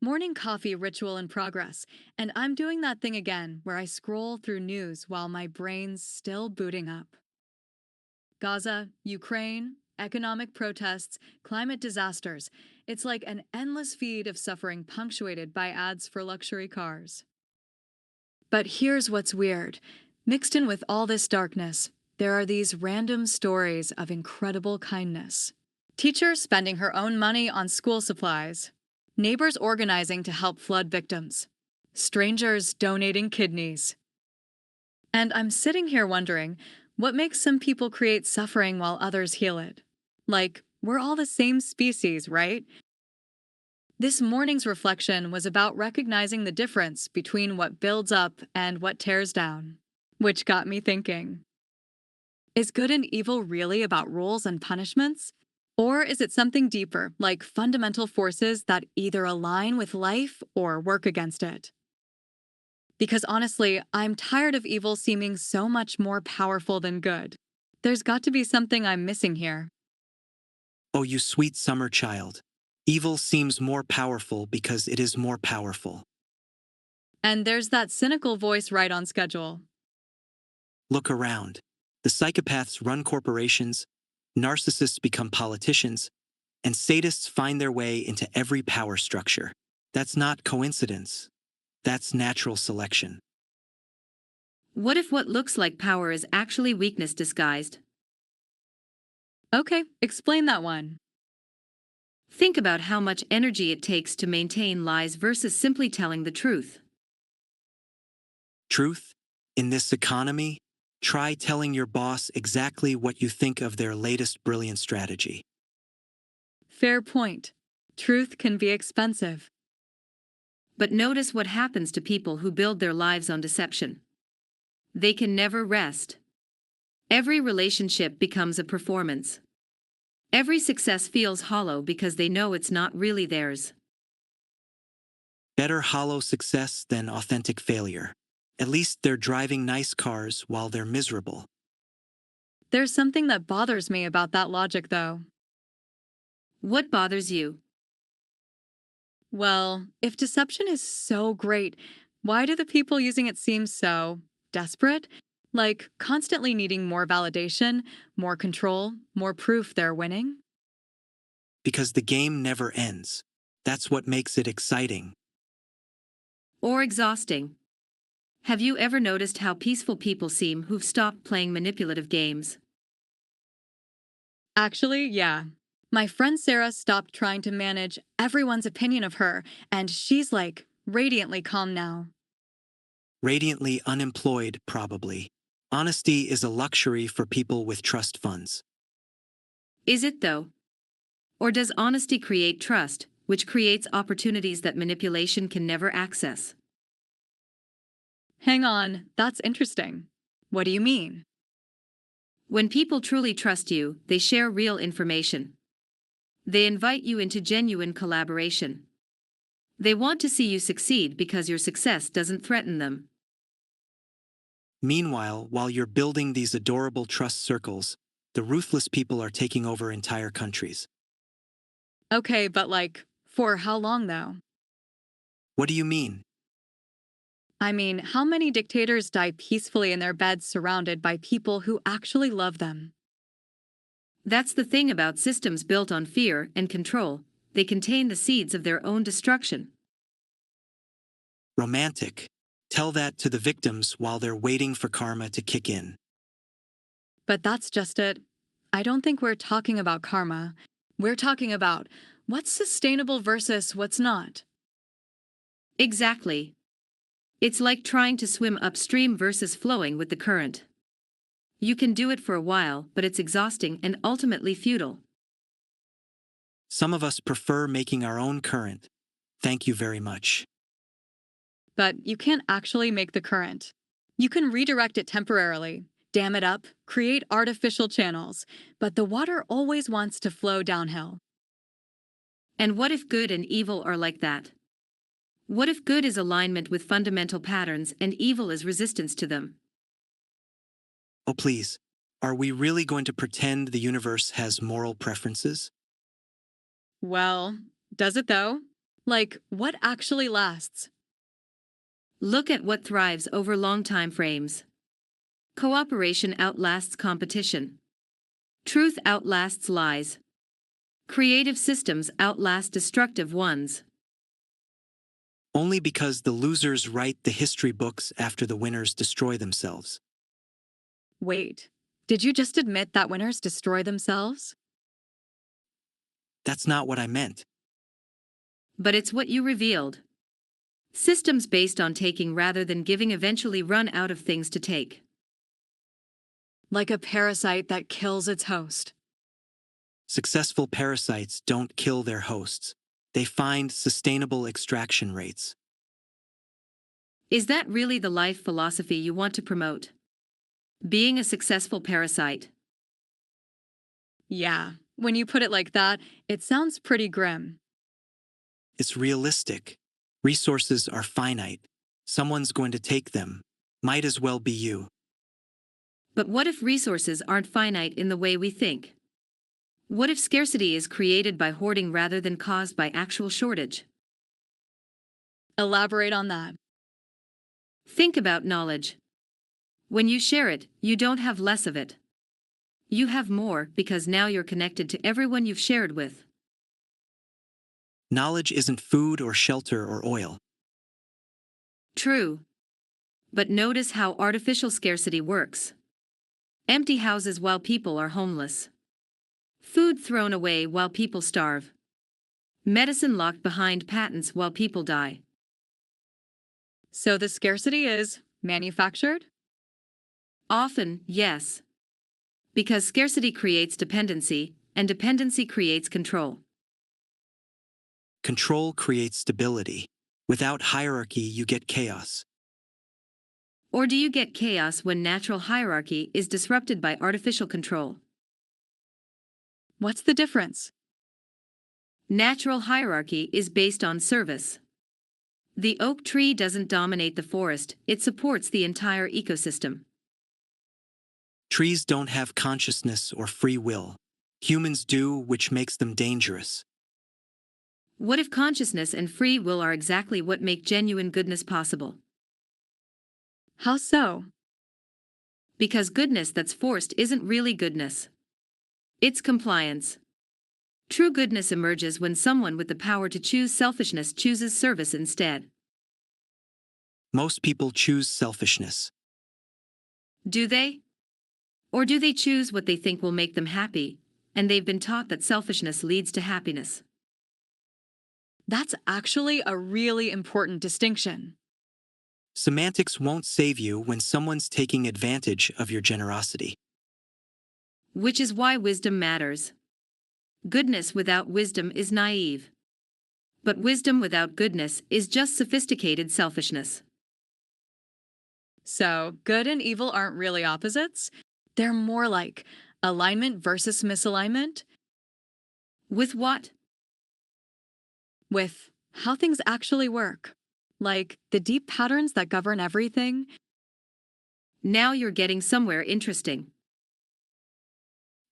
Morning coffee ritual in progress, and I'm doing that thing again where I scroll through news while my brain's still booting up. Gaza, Ukraine, economic protests, climate disasters. It's like an endless feed of suffering punctuated by ads for luxury cars. But here's what's weird. Mixed in with all this darkness, there are these random stories of incredible kindness. Teacher spending her own money on school supplies, neighbors organizing to help flood victims, strangers donating kidneys. And I'm sitting here wondering what makes some people create suffering while others heal it? Like, we're all the same species, right? This morning's reflection was about recognizing the difference between what builds up and what tears down, which got me thinking. Is good and evil really about rules and punishments? Or is it something deeper, like fundamental forces that either align with life or work against it? Because honestly, I'm tired of evil seeming so much more powerful than good. There's got to be something I'm missing here. Oh, you sweet summer child. Evil seems more powerful because it is more powerful. And there's that cynical voice right on schedule. Look around. The psychopaths run corporations, narcissists become politicians, and sadists find their way into every power structure. That's not coincidence. That's natural selection. What if what looks like power is actually weakness disguised? Okay, explain that one. Think about how much energy it takes to maintain lies versus simply telling the truth. Truth? In this economy? Try telling your boss exactly what you think of their latest brilliant strategy. Fair point. Truth can be expensive. But notice what happens to people who build their lives on deception. They can never rest. Every relationship becomes a performance. Every success feels hollow because they know it's not really theirs. Better hollow success than authentic failure. At least they're driving nice cars while they're miserable. There's something that bothers me about that logic, though. What bothers you? Well, if deception is so great, why do the people using it seem so desperate? Like constantly needing more validation, more control, more proof they're winning? Because the game never ends. That's what makes it exciting. Or exhausting? Have you ever noticed how peaceful people seem who've stopped playing manipulative games? Actually, yeah. My friend Sarah stopped trying to manage everyone's opinion of her, and she's like radiantly calm now. Radiantly unemployed, probably. Honesty is a luxury for people with trust funds. Is it though? Or does honesty create trust, which creates opportunities that manipulation can never access? Hang on, that's interesting. What do you mean? When people truly trust you, they share real information. They invite you into genuine collaboration. They want to see you succeed because your success doesn't threaten them. Meanwhile, while you're building these adorable trust circles, the ruthless people are taking over entire countries. Okay, but like, for how long though? What do you mean? I mean, how many dictators die peacefully in their beds surrounded by people who actually love them? That's the thing about systems built on fear and control. They contain the seeds of their own destruction. Romantic. Tell that to the victims while they're waiting for karma to kick in. But that's just it. I don't think we're talking about karma. We're talking about what's sustainable versus what's not. Exactly. It's like trying to swim upstream versus flowing with the current. You can do it for a while, but it's exhausting and ultimately futile. Some of us prefer making our own current. Thank you very much. But you can't actually make the current. You can redirect it temporarily, dam it up, create artificial channels, but the water always wants to flow downhill. And what if good and evil are like that? What if good is alignment with fundamental patterns and evil is resistance to them? Oh, please. Are we really going to pretend the universe has moral preferences? Well, does it though? Like, what actually lasts? Look at what thrives over long time frames. Cooperation outlasts competition. Truth outlasts lies. Creative systems outlast destructive ones. Only because the losers write the history books after the winners destroy themselves. Wait, did you just admit that winners destroy themselves? That's not what I meant. But it's what you revealed. Systems based on taking rather than giving eventually run out of things to take. Like a parasite that kills its host. Successful parasites don't kill their hosts. They find sustainable extraction rates. Is that really the life philosophy you want to promote? Being a successful parasite. Yeah, when you put it like that, it sounds pretty grim. It's realistic. Resources are finite. Someone's going to take them. Might as well be you. But what if resources aren't finite in the way we think? What if scarcity is created by hoarding rather than caused by actual shortage? Elaborate on that. Think about knowledge. When you share it, you don't have less of it. You have more because now you're connected to everyone you've shared with. Knowledge isn't food or shelter or oil. True. But notice how artificial scarcity works. Empty houses while people are homeless. Food thrown away while people starve. Medicine locked behind patents while people die. So the scarcity is manufactured? Often, yes. Because scarcity creates dependency, and dependency creates control. Control creates stability. Without hierarchy, you get chaos. Or do you get chaos when natural hierarchy is disrupted by artificial control? What's the difference? Natural hierarchy is based on service. The oak tree doesn't dominate the forest, it supports the entire ecosystem. Trees don't have consciousness or free will. Humans do, which makes them dangerous. What if consciousness and free will are exactly what make genuine goodness possible? How so? Because goodness that's forced isn't really goodness. It's compliance. True goodness emerges when someone with the power to choose selfishness chooses service instead. Most people choose selfishness. Do they? Or do they choose what they think will make them happy, and they've been taught that selfishness leads to happiness? That's actually a really important distinction. Semantics won't save you when someone's taking advantage of your generosity. Which is why wisdom matters. Goodness without wisdom is naive. But wisdom without goodness is just sophisticated selfishness. So, good and evil aren't really opposites. They're more like alignment versus misalignment, With what? with how things actually work. Like the deep patterns that govern everything. Now you're getting somewhere interesting.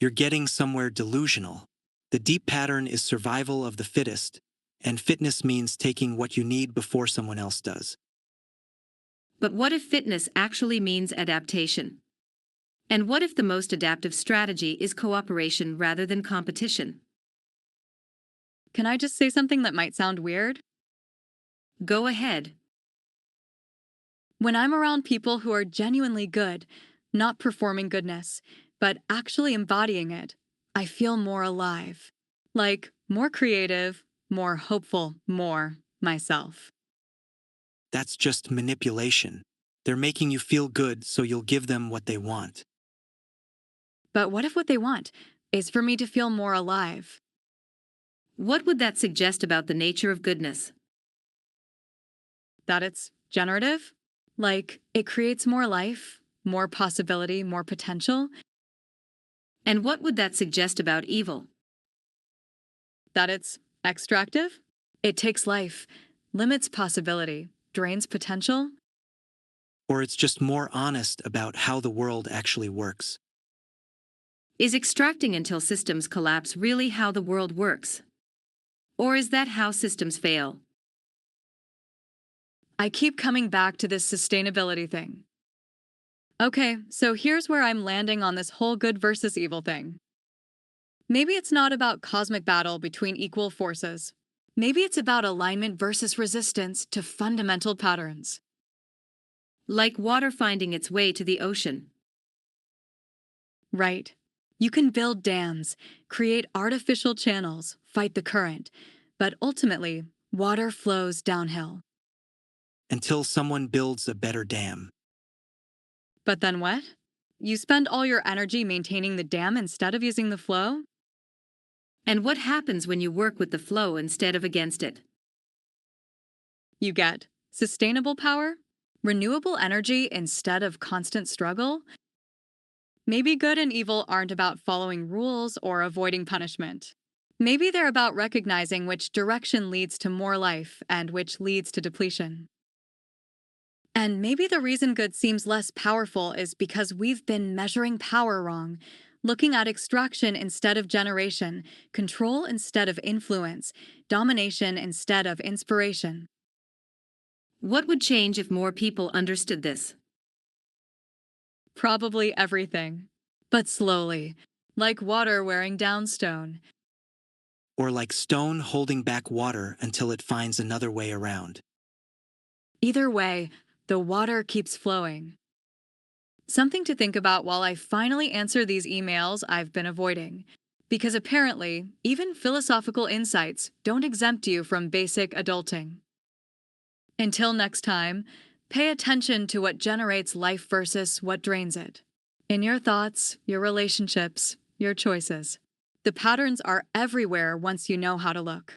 You're getting somewhere delusional. The deep pattern is survival of the fittest, and fitness means taking what you need before someone else does. But what if fitness actually means adaptation? And what if the most adaptive strategy is cooperation rather than competition? Can I just say something that might sound weird? Go ahead. When I'm around people who are genuinely good, not performing goodness, but actually embodying it, I feel more alive. Like more creative, more hopeful, more myself. That's just manipulation. They're making you feel good so you'll give them what they want. But what if what they want is for me to feel more alive? What would that suggest about the nature of goodness? That it's generative? Like it creates more life, more possibility, more potential? And what would that suggest about evil? That it's extractive? It takes life, limits possibility, drains potential? Or it's just more honest about how the world actually works. Is extracting until systems collapse really how the world works? Or is that how systems fail? I keep coming back to this sustainability thing. Okay, so here's where I'm landing on this whole good versus evil thing. Maybe it's not about cosmic battle between equal forces. Maybe it's about alignment versus resistance to fundamental patterns. Like water finding its way to the ocean. Right. You can build dams, create artificial channels, fight the current, but ultimately, water flows downhill. Until someone builds a better dam. But then what? You spend all your energy maintaining the dam instead of using the flow? And what happens when you work with the flow instead of against it? You get sustainable power, renewable energy instead of constant struggle. Maybe good and evil aren't about following rules or avoiding punishment. Maybe they're about recognizing which direction leads to more life and which leads to depletion. And maybe the reason good seems less powerful is because we've been measuring power wrong, looking at extraction instead of generation, control instead of influence, domination instead of inspiration. What would change if more people understood this? Probably everything. But slowly, like water wearing down stone. Or like stone holding back water until it finds another way around. Either way, the water keeps flowing. Something to think about while I finally answer these emails I've been avoiding. Because apparently, even philosophical insights don't exempt you from basic adulting. Until next time, pay attention to what generates life versus what drains it. In your thoughts, your relationships, your choices. The patterns are everywhere once you know how to look.